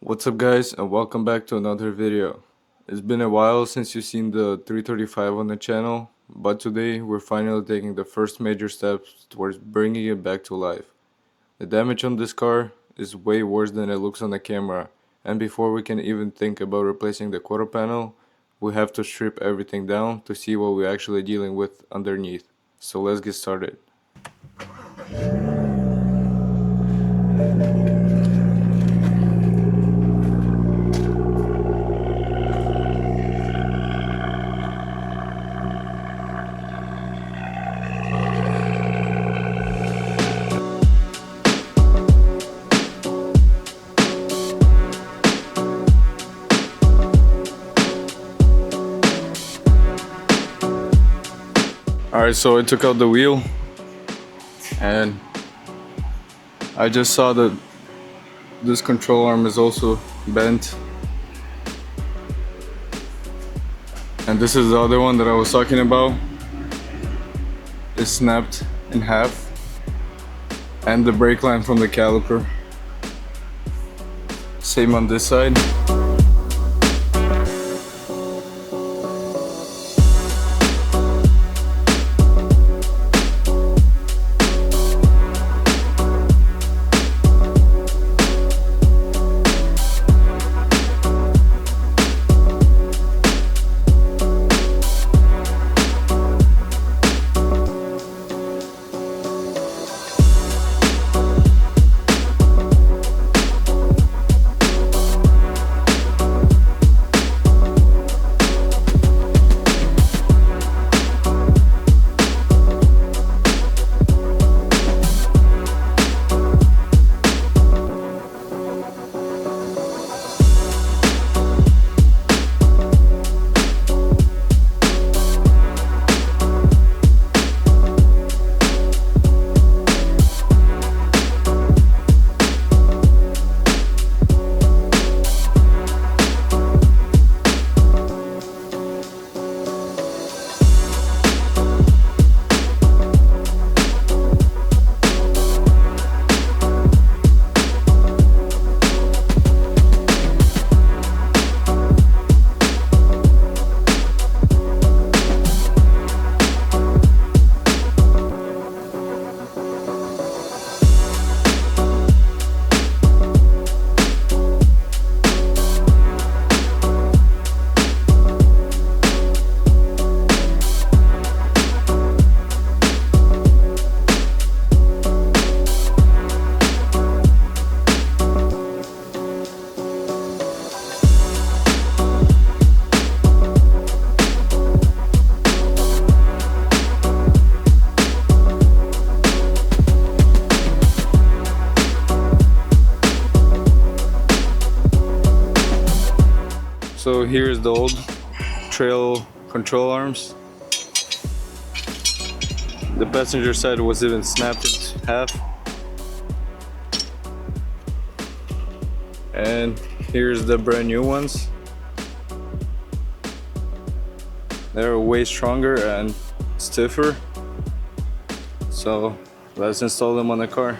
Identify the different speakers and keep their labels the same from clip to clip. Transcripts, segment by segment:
Speaker 1: What's up guys, and welcome back to another video. It's been a while since you've seen the 335 on the channel, but today we're finally taking the first major steps towards bringing it back to life. The damage on this car is way worse than it looks on the camera, and before we can even think about replacing the quarter panel, we have to strip everything down to see what we're actually dealing with underneath. So let's get started. Alright, so I took out the wheel and I just saw that this control arm is also bent, and this is the other one that I was talking about. It's snapped in half, and the brake line from the caliper. Same on this side. So here's the old trail control arms. The passenger side was even snapped in half. And here's the brand new ones. They're way stronger and stiffer. So let's install them on the car.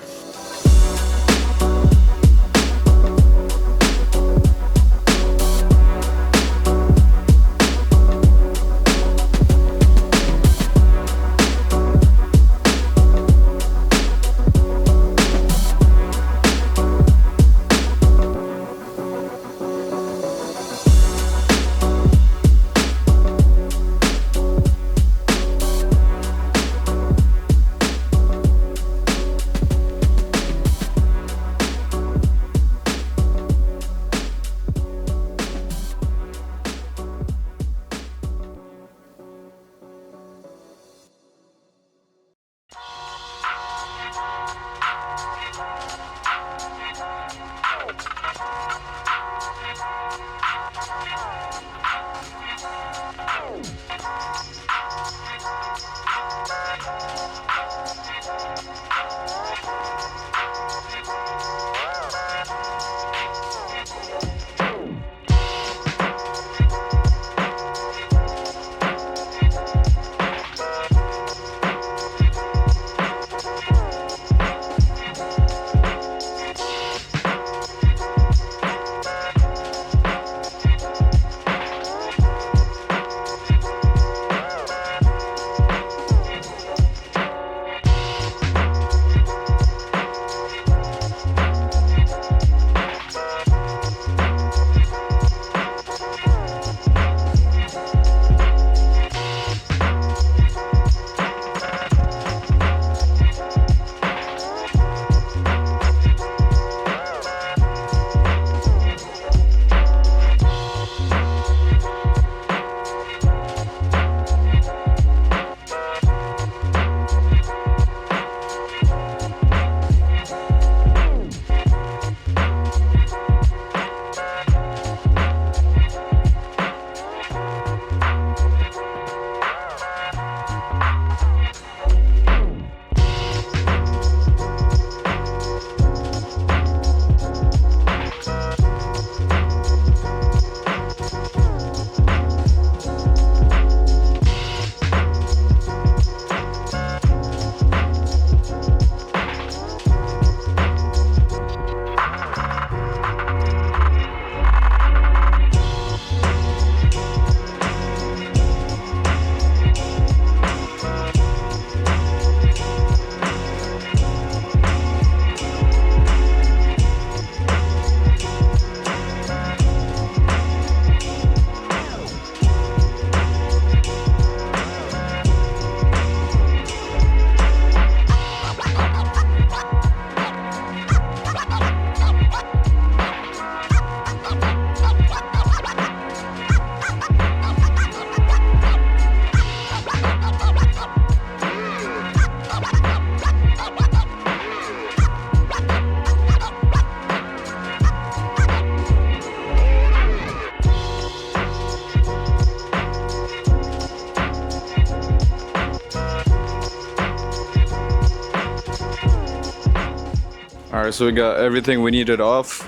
Speaker 1: Alright, so we got everything we needed off,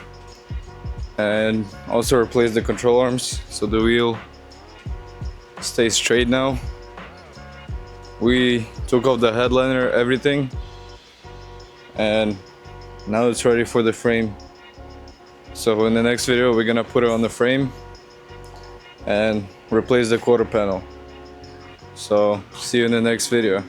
Speaker 1: and also replaced the control arms so the wheel stays straight now. We took off the headliner, everything, and now it's ready for the frame. So in the next video we're gonna put it on the frame and replace the quarter panel. So see you in the next video.